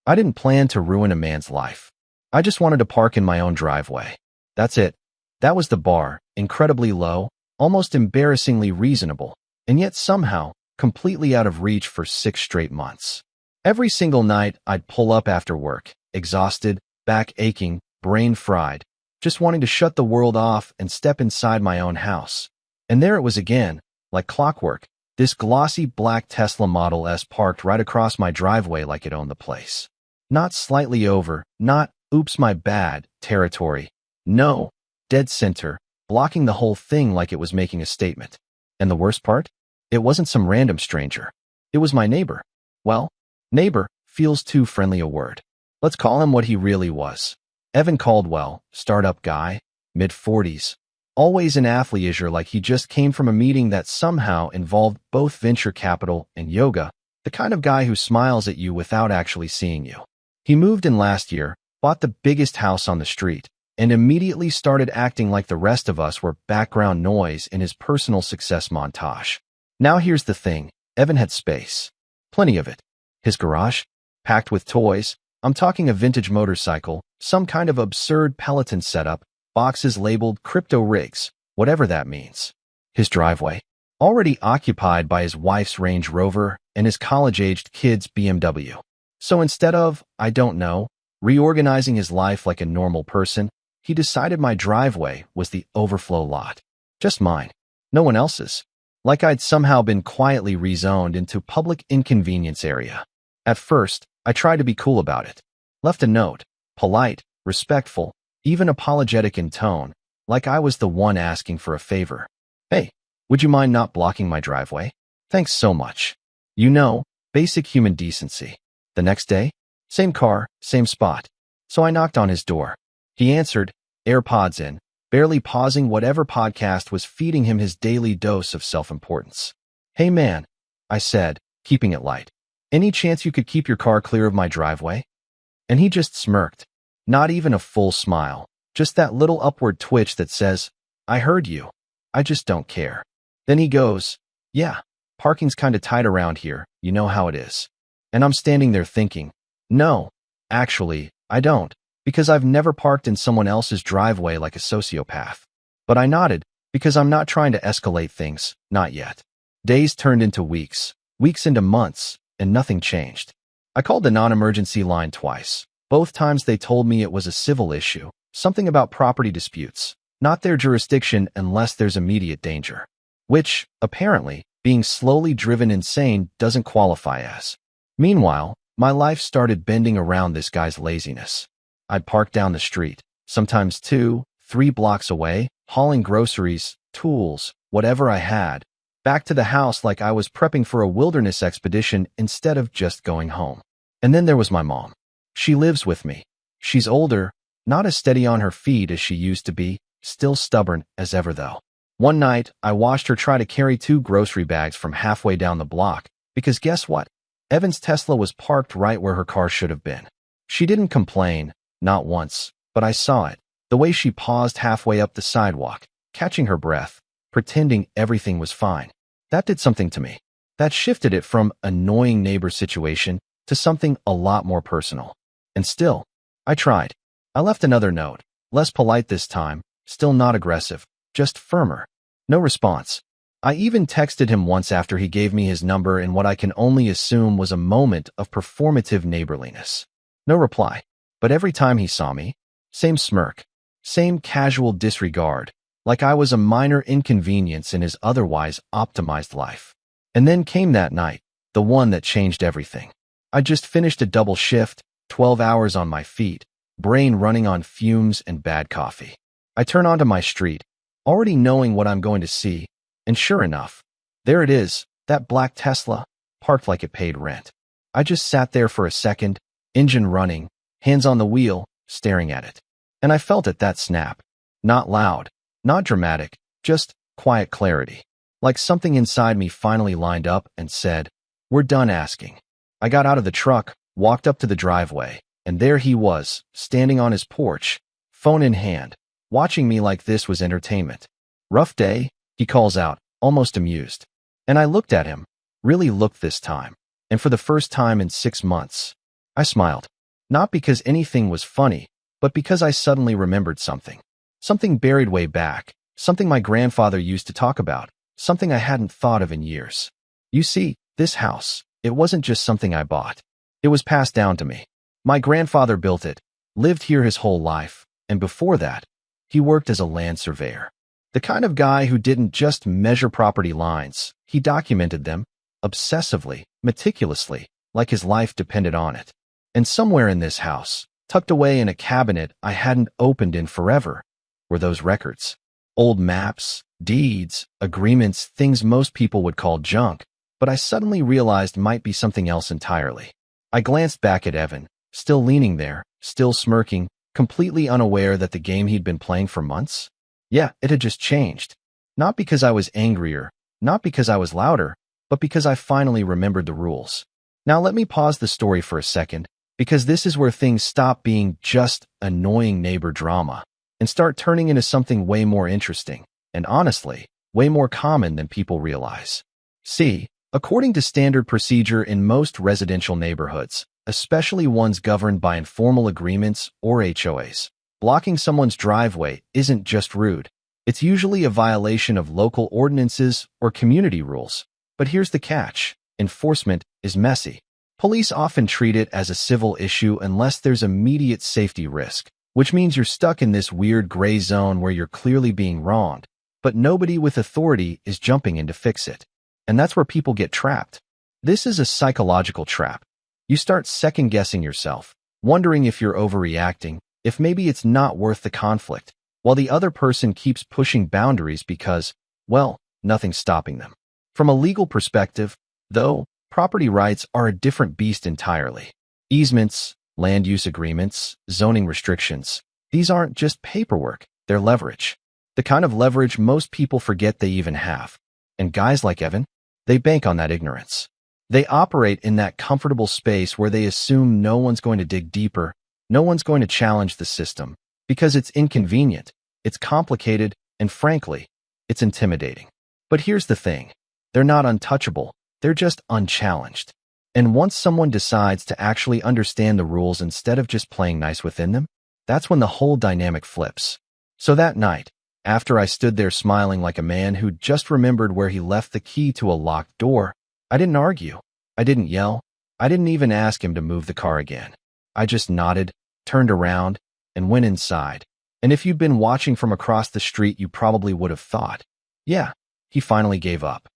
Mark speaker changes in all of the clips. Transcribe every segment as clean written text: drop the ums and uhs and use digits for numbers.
Speaker 1: I didn't plan to ruin a man's life. I just wanted to park in my own driveway. That's it. That was the bar, incredibly low, almost embarrassingly reasonable, and yet somehow completely out of reach for 6 straight months. Every single night, I'd pull up after work, exhausted, back aching, brain fried, just wanting to shut the world off and step inside my own house. And there it was again, like clockwork, this glossy black Tesla Model S parked right across my driveway like it owned the place. Not slightly over, not, oops my bad, territory. No, dead center, blocking the whole thing like it was making a statement. And the worst part? It wasn't some random stranger. It was my neighbor. Well, neighbor feels too friendly a word. Let's call him what he really was. Evan Caldwell, startup guy, mid-40s. Always in athleisure like he just came from a meeting that somehow involved both venture capital and yoga, the kind of guy who smiles at you without actually seeing you. He moved in last year, bought the biggest house on the street, and immediately started acting like the rest of us were background noise in his personal success montage. Now here's the thing, Evan had space. Plenty of it. His garage? Packed with toys. I'm talking a vintage motorcycle, some kind of absurd Peloton setup, boxes labeled crypto rigs, whatever that means. His driveway? Already occupied by his wife's Range Rover and his college-aged kid's BMW. So instead of, I don't know, reorganizing his life like a normal person, he decided my driveway was the overflow lot. Just mine. No one else's. Like I'd somehow been quietly rezoned into public inconvenience area. At first, I tried to be cool about it. Left a note, polite, respectful, even apologetic in tone, like I was the one asking for a favor. Hey, would you mind not blocking my driveway? Thanks so much. You know, basic human decency. The next day, same car, same spot. So I knocked on his door. He answered, AirPods in, barely pausing whatever podcast was feeding him his daily dose of self-importance. Hey man, I said, keeping it light. Any chance you could keep your car clear of my driveway? And he just smirked. Not even a full smile, just that little upward twitch that says, I heard you. I just don't care. Then he goes, yeah, parking's kinda tight around here, you know how it is. And I'm standing there thinking, no, actually, I don't, because I've never parked in someone else's driveway like a sociopath. But I nodded, because I'm not trying to escalate things, not yet. Days turned into weeks, weeks into months, and nothing changed. I called the non-emergency line twice. Both times they told me it was a civil issue, something about property disputes, not their jurisdiction unless there's immediate danger. Which, apparently, being slowly driven insane doesn't qualify as. Meanwhile, my life started bending around this guy's laziness. I'd park down the street, sometimes 2, 3 blocks away, hauling groceries, tools, whatever I had, back to the house like I was prepping for a wilderness expedition instead of just going home. And then there was my mom. She lives with me. She's older, not as steady on her feet as she used to be, still stubborn as ever though. One night, I watched her try to carry 2 grocery bags from halfway down the block, because guess what? Evan's Tesla was parked right where her car should have been. She didn't complain, not once, but I saw it, the way she paused halfway up the sidewalk, catching her breath, pretending everything was fine. That did something to me. That shifted it from annoying neighbor situation to something a lot more personal. And still, I tried. I left another note, less polite this time, still not aggressive, just firmer. No response. I even texted him once after he gave me his number in what I can only assume was a moment of performative neighborliness. No reply. But every time he saw me, same smirk, same casual disregard, like I was a minor inconvenience in his otherwise optimized life. And then came that night, the one that changed everything. I just finished a double shift, 12 hours on my feet, brain running on fumes and bad coffee. I turn onto my street, already knowing what I'm going to see, and sure enough, there it is, that black Tesla, parked like it paid rent. I just sat there for a second, engine running, hands on the wheel, staring at it. And I felt it that snap. Not loud, not dramatic, just quiet clarity. Like something inside me finally lined up and said, we're done asking. I got out of the truck, walked up to the driveway, and there he was, standing on his porch, phone in hand, watching me like this was entertainment. Rough day, he calls out, almost amused. And I looked at him, really looked this time, and for the first time in 6 months. I smiled. Not because anything was funny, but because I suddenly remembered something. Something buried way back, something my grandfather used to talk about, something I hadn't thought of in years. You see, this house, it wasn't just something I bought. It was passed down to me. My grandfather built it, lived here his whole life, and before that, he worked as a land surveyor. The kind of guy who didn't just measure property lines, he documented them, obsessively, meticulously, like his life depended on it. And somewhere in this house, tucked away in a cabinet I hadn't opened in forever, were those records. Old maps, deeds, agreements, things most people would call junk, but I suddenly realized might be something else entirely. I glanced back at Evan, still leaning there, still smirking, completely unaware that the game he'd been playing for months? Yeah, it had just changed. Not because I was angrier, not because I was louder, but because I finally remembered the rules. Now let me pause the story for a second, because this is where things stop being just annoying neighbor drama and start turning into something way more interesting, and honestly, way more common than people realize. See, according to standard procedure in most residential neighborhoods, especially ones governed by informal agreements or HOAs, blocking someone's driveway isn't just rude. It's usually a violation of local ordinances or community rules. But here's the catch. Enforcement is messy. Police often treat it as a civil issue unless there's immediate safety risk, which means you're stuck in this weird gray zone where you're clearly being wronged, but nobody with authority is jumping in to fix it. And that's where people get trapped. This is a psychological trap. You start second-guessing yourself, wondering if you're overreacting, if maybe it's not worth the conflict, while the other person keeps pushing boundaries because, well, nothing's stopping them. From a legal perspective, though, property rights are a different beast entirely. Easements, land use agreements, zoning restrictions, these aren't just paperwork, they're leverage. The kind of leverage most people forget they even have. And guys like Evan, they bank on that ignorance. They operate in that comfortable space where they assume no one's going to dig deeper, no one's going to challenge the system, because it's inconvenient, it's complicated, and frankly, it's intimidating. But here's the thing. They're not untouchable, they're just unchallenged. And once someone decides to actually understand the rules instead of just playing nice within them, that's when the whole dynamic flips. So that night, after I stood there smiling like a man who just remembered where he left the key to a locked door, I didn't argue. I didn't yell. I didn't even ask him to move the car again. I just nodded, turned around, and went inside. And if you'd been watching from across the street, you probably would have thought, yeah, he finally gave up.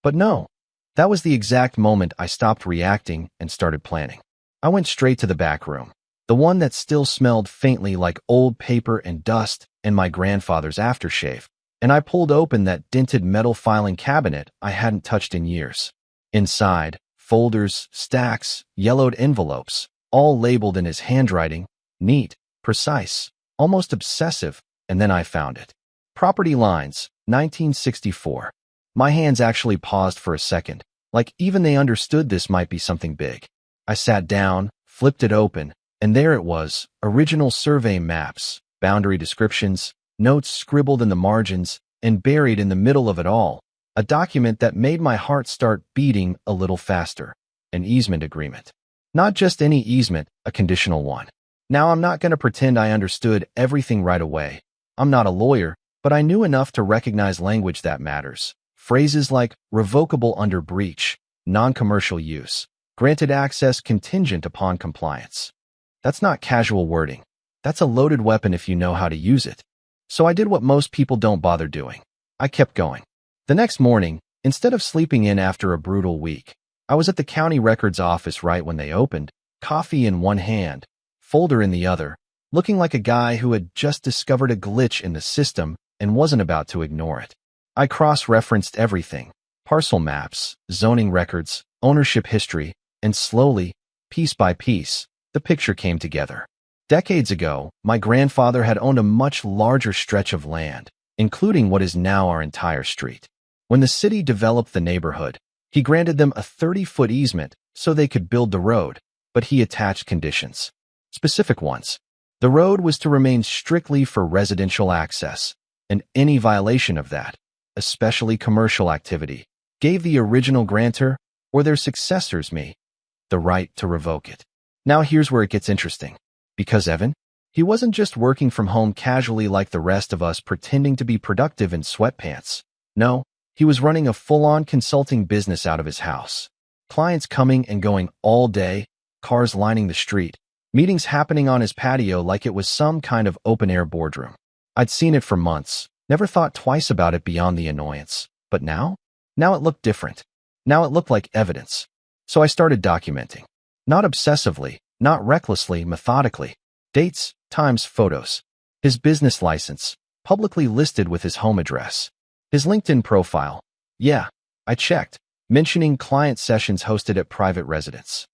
Speaker 1: But no, that was the exact moment I stopped reacting and started planning. I went straight to the back room, the one that still smelled faintly like old paper and dust and my grandfather's aftershave, and I pulled open that dented metal filing cabinet I hadn't touched in years. Inside, folders, stacks, yellowed envelopes, all labeled in his handwriting, neat, precise, almost obsessive, and then I found it. Property lines, 1964. My hands actually paused for a second, like even they understood this might be something big. I sat down, flipped it open, and there it was, original survey maps, boundary descriptions, notes scribbled in the margins, and buried in the middle of it all, a document that made my heart start beating a little faster, an easement agreement. Not just any easement, a conditional one. Now, I'm not going to pretend I understood everything right away. I'm not a lawyer, but I knew enough to recognize language that matters. Phrases like revocable under breach, non-commercial use, granted access contingent upon compliance. That's not casual wording. That's a loaded weapon if you know how to use it. So I did what most people don't bother doing. I kept going. The next morning, instead of sleeping in after a brutal week, I was at the county records office right when they opened, coffee in one hand, folder in the other, looking like a guy who had just discovered a glitch in the system and wasn't about to ignore it. I cross-referenced everything, parcel maps, zoning records, ownership history, and slowly, piece by piece, the picture came together. Decades ago, my grandfather had owned a much larger stretch of land, including what is now our entire street. When the city developed the neighborhood, he granted them a 30-foot easement so they could build the road, but he attached conditions. Specific ones. The road was to remain strictly for residential access, and any violation of that, especially commercial activity, gave the original grantor, or their successors the right to revoke it. Now here's where it gets interesting. Because Evan, he wasn't just working from home casually like the rest of us pretending to be productive in sweatpants. No, he was running a full-on consulting business out of his house. Clients coming and going all day, cars lining the street, meetings happening on his patio like it was some kind of open-air boardroom. I'd seen it for months, never thought twice about it beyond the annoyance. But now? Now it looked different. Now it looked like evidence. So I started documenting. Not obsessively, not recklessly, methodically. Dates, times, photos. His business license, publicly listed with his home address. His LinkedIn profile. Yeah, I checked, mentioning client sessions hosted at private residence.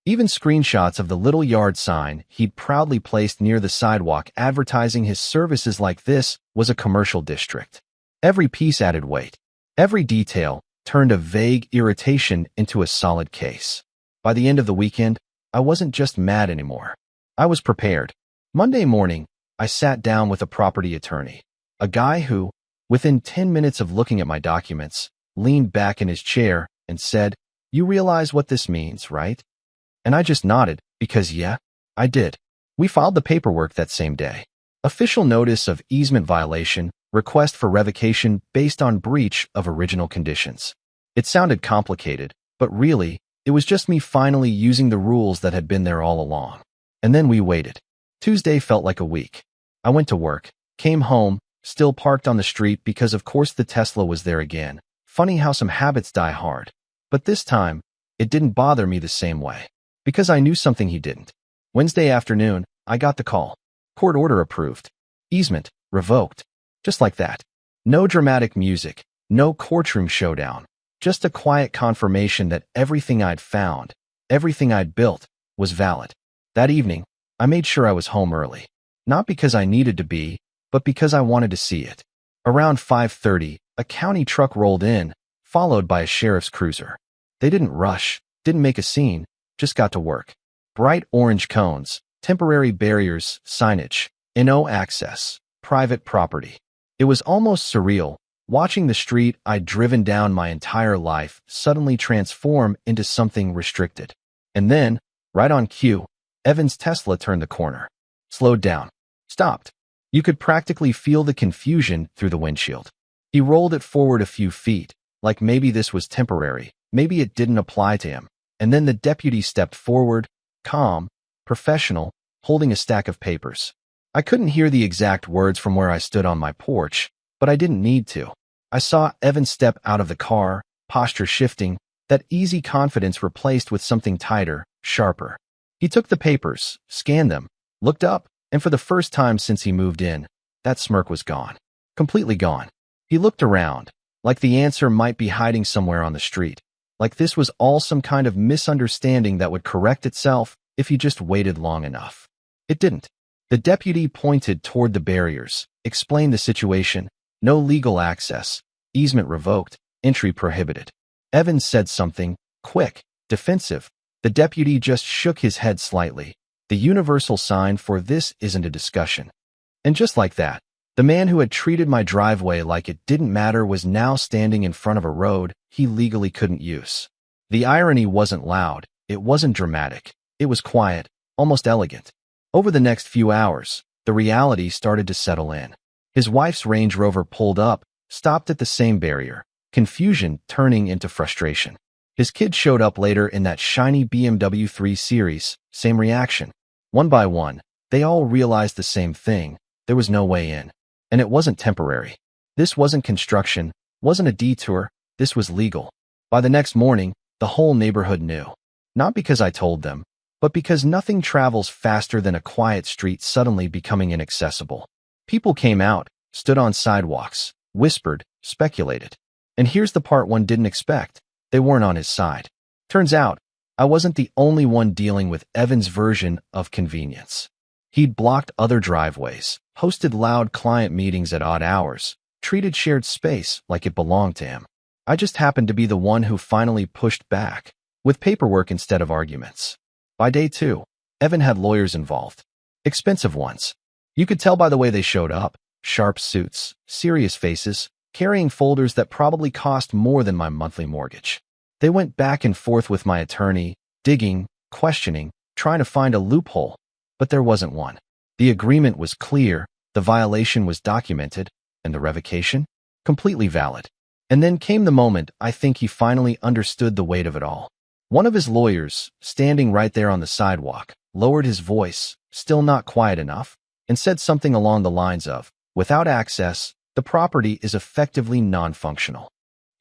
Speaker 1: Even screenshots of the little yard sign he'd proudly placed near the sidewalk advertising his services like this was a commercial district. Every piece added weight. Every detail turned a vague irritation into a solid case. By the end of the weekend, I wasn't just mad anymore. I was prepared. Monday morning, I sat down with a property attorney, a guy who, within 10 minutes of looking at my documents, leaned back in his chair and said, "You realize what this means, right?" And I just nodded, because yeah, I did. We filed the paperwork that same day. Official notice of easement violation, request for revocation based on breach of original conditions. It sounded complicated, but really, it was just me finally using the rules that had been there all along. And then we waited. Tuesday felt like a week. I went to work, came home, still parked on the street because of course the Tesla was there again. Funny how some habits die hard. But this time, it didn't bother me the same way. Because I knew something he didn't. Wednesday afternoon, I got the call. Court order approved. Easement revoked. Just like that. No dramatic music, no courtroom showdown. Just a quiet confirmation that everything I'd found, everything I'd built, was valid. That evening, I made sure I was home early. Not because I needed to be, but because I wanted to see it. Around 5:30, a county truck rolled in, followed by a sheriff's cruiser. They didn't rush, didn't make a scene, just got to work. Bright orange cones, temporary barriers, signage, no access, private property. It was almost surreal, watching the street I'd driven down my entire life suddenly transform into something restricted. And then, right on cue, Evan's Tesla turned the corner. Slowed down. Stopped. You could practically feel the confusion through the windshield. He rolled it forward a few feet, like maybe this was temporary, maybe it didn't apply to him. And then the deputy stepped forward, calm, professional, holding a stack of papers. I couldn't hear the exact words from where I stood on my porch, but I didn't need to. I saw Evan step out of the car, posture shifting, that easy confidence replaced with something tighter, sharper. He took the papers, scanned them, looked up, and for the first time since he moved in, that smirk was gone. Completely gone. He looked around, like the answer might be hiding somewhere on the street. Like this was all some kind of misunderstanding that would correct itself if he just waited long enough. It didn't. The deputy pointed toward the barriers, explained the situation, no legal access, easement revoked, entry prohibited. Evans said something, quick, defensive. The deputy just shook his head slightly. The universal sign for this isn't a discussion. And just like that, the man who had treated my driveway like it didn't matter was now standing in front of a road he legally couldn't use. The irony wasn't loud, it wasn't dramatic, it was quiet, almost elegant. Over the next few hours, the reality started to settle in. His wife's Range Rover pulled up, stopped at the same barrier, confusion turning into frustration. His kid showed up later in that shiny BMW 3 Series, same reaction. One by one, they all realized the same thing, there was no way in. And it wasn't temporary. This wasn't construction, wasn't a detour, this was legal. By the next morning, the whole neighborhood knew. Not because I told them, but because nothing travels faster than a quiet street suddenly becoming inaccessible. People came out, stood on sidewalks, whispered, speculated. And here's the part one didn't expect. They weren't on his side. Turns out, I wasn't the only one dealing with Evan's version of convenience. He'd blocked other driveways, hosted loud client meetings at odd hours, treated shared space like it belonged to him. I just happened to be the one who finally pushed back, with paperwork instead of arguments. By day 2, Evan had lawyers involved. Expensive ones. You could tell by the way they showed up. Sharp suits, serious faces, carrying folders that probably cost more than my monthly mortgage. They went back and forth with my attorney, digging, questioning, trying to find a loophole, but there wasn't one. The agreement was clear, the violation was documented, and the revocation? Completely valid. And then came the moment I think he finally understood the weight of it all. One of his lawyers, standing right there on the sidewalk, lowered his voice, still not quiet enough, and said something along the lines of, "Without access, the property is effectively non-functional."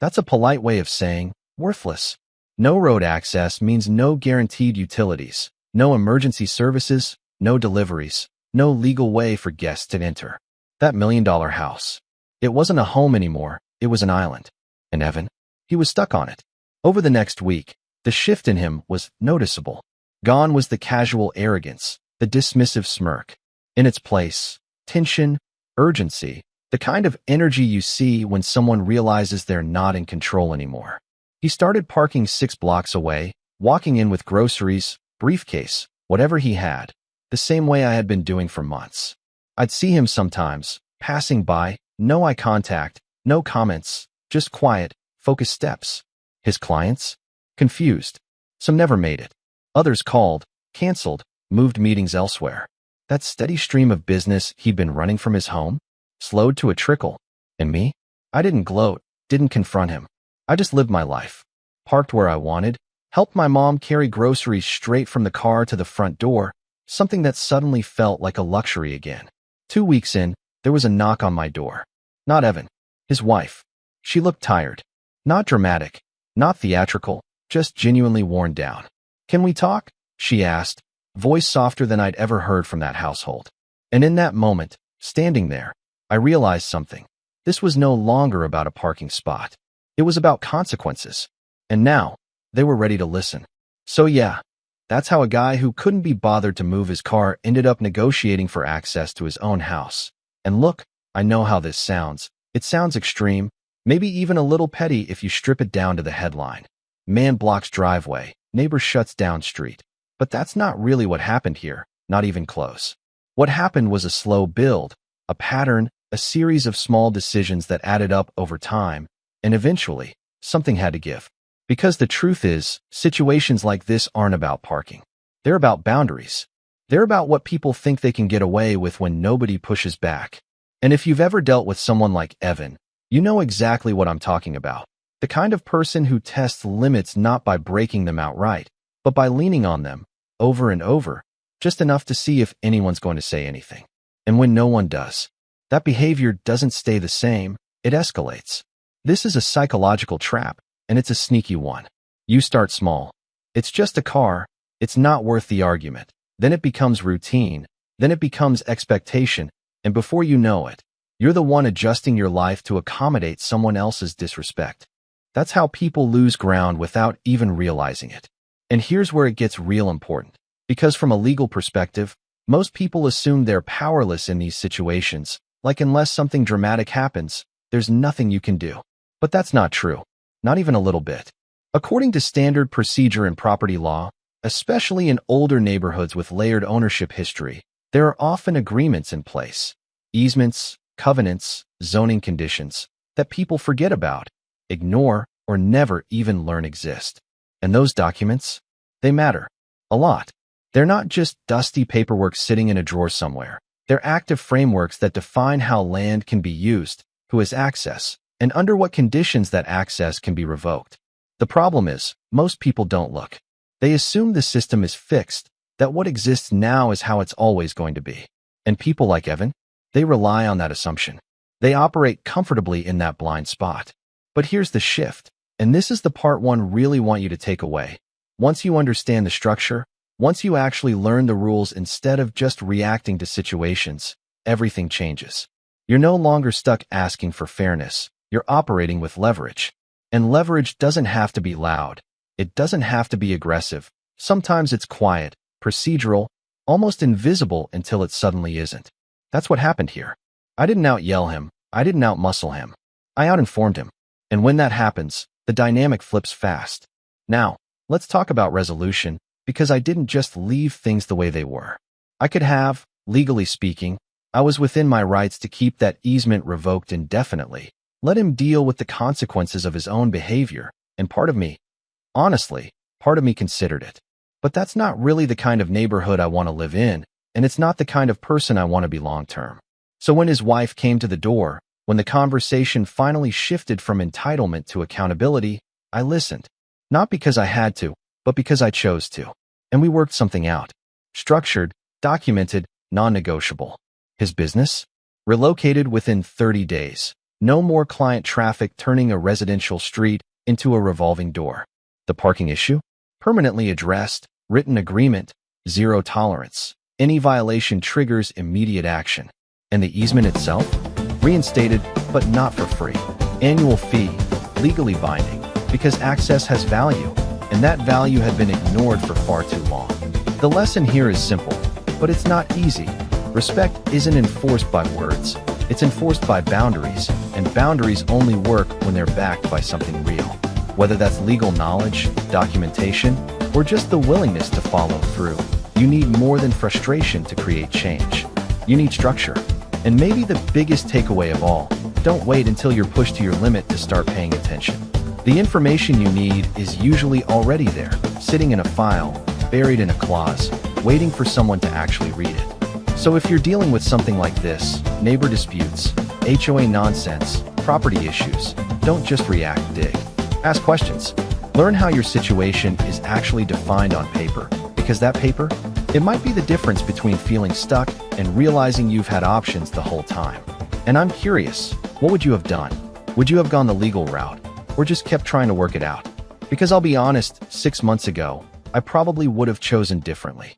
Speaker 1: That's a polite way of saying, worthless. No road access means no guaranteed utilities, no emergency services, no deliveries, no legal way for guests to enter. That million-dollar house. It wasn't a home anymore, it was an island. And Evan? He was stuck on it. Over the next week, the shift in him was noticeable. Gone was the casual arrogance, the dismissive smirk. In its place, tension, urgency, the kind of energy you see when someone realizes they're not in control anymore. He started parking 6 blocks away, walking in with groceries, briefcase, whatever he had, the same way I had been doing for months. I'd see him sometimes, passing by, no eye contact, no comments, just quiet, focused steps. His clients? Confused. Some never made it. Others called, canceled, moved meetings elsewhere. That steady stream of business he'd been running from his home slowed to a trickle. And me? I didn't gloat, didn't confront him. I just lived my life. Parked where I wanted, helped my mom carry groceries straight from the car to the front door, something that suddenly felt like a luxury again. 2 weeks in, there was a knock on my door. Not Evan, his wife. She looked tired. Not dramatic, not theatrical, just genuinely worn down. "Can we talk?" she asked, voice softer than I'd ever heard from that household. And in that moment, standing there, I realized something. This was no longer about a parking spot. It was about consequences. And now, they were ready to listen. So yeah, that's how a guy who couldn't be bothered to move his car ended up negotiating for access to his own house. And look, I know how this sounds. It sounds extreme, maybe even a little petty if you strip it down to the headline. Man blocks driveway, neighbor shuts down street. But that's not really what happened here, not even close. What happened was a slow build, a pattern, a series of small decisions that added up over time, and eventually, something had to give. Because the truth is, situations like this aren't about parking. They're about boundaries. They're about what people think they can get away with when nobody pushes back. And if you've ever dealt with someone like Evan, you know exactly what I'm talking about. The kind of person who tests limits not by breaking them outright, but by leaning on them, over and over, just enough to see if anyone's going to say anything. And when no one does, that behavior doesn't stay the same, it escalates. This is a psychological trap, and it's a sneaky one. You start small. It's just a car. It's not worth the argument. Then it becomes routine. Then it becomes expectation. And before you know it, you're the one adjusting your life to accommodate someone else's disrespect. That's how people lose ground without even realizing it. And here's where it gets real important. Because from a legal perspective, most people assume they're powerless in these situations, like unless something dramatic happens, there's nothing you can do. But that's not true. Not even a little bit. According to standard procedure in property law, especially in older neighborhoods with layered ownership history, there are often agreements in place, easements, covenants, zoning conditions, that people forget about, ignore, or never even learn exist. And those documents, they matter. A lot. They're not just dusty paperwork sitting in a drawer somewhere. They're active frameworks that define how land can be used, who has access, and under what conditions that access can be revoked. The problem is, most people don't look. They assume the system is fixed, that what exists now is how it's always going to be. And people like Evan, they rely on that assumption. They operate comfortably in that blind spot. But here's the shift, and this is the part one really want you to take away. Once you understand the structure, once you actually learn the rules instead of just reacting to situations, everything changes. You're no longer stuck asking for fairness. You're operating with leverage. And leverage doesn't have to be loud. It doesn't have to be aggressive. Sometimes it's quiet, procedural, almost invisible until it suddenly isn't. That's what happened here. I didn't out-yell him. I didn't out-muscle him. I out-informed him. And when that happens, the dynamic flips fast. Now, let's talk about resolution, because I didn't just leave things the way they were. I could have, legally speaking, I was within my rights to keep that easement revoked indefinitely. Let him deal with the consequences of his own behavior, and part of me, honestly, part of me considered it. But that's not really the kind of neighborhood I want to live in, and it's not the kind of person I want to be long-term. So when his wife came to the door, when the conversation finally shifted from entitlement to accountability, I listened. Not because I had to, but because I chose to. And we worked something out. Structured, documented, non-negotiable. His business? Relocated within 30 days. No more client traffic turning a residential street into a revolving door. The parking issue? Permanently addressed, written agreement, zero tolerance. Any violation triggers immediate action. And the easement itself? Reinstated, but not for free. Annual fee, legally binding, because access has value, and that value had been ignored for far too long. The lesson here is simple, but it's not easy. Respect isn't enforced by words, it's enforced by boundaries, and boundaries only work when they're backed by something real. Whether that's legal knowledge, documentation, or just the willingness to follow through, you need more than frustration to create change. You need structure. And maybe the biggest takeaway of all, don't wait until you're pushed to your limit to start paying attention. The information you need is usually already there, sitting in a file, buried in a clause, waiting for someone to actually read it. So if you're dealing with something like this, neighbor disputes, HOA nonsense, property issues, don't just react, dig. Ask questions. Learn how your situation is actually defined on paper, because that paper, it might be the difference between feeling stuck and realizing you've had options the whole time. And I'm curious, what would you have done? Would you have gone the legal route, or just kept trying to work it out? Because I'll be honest, 6 months ago, I probably would have chosen differently.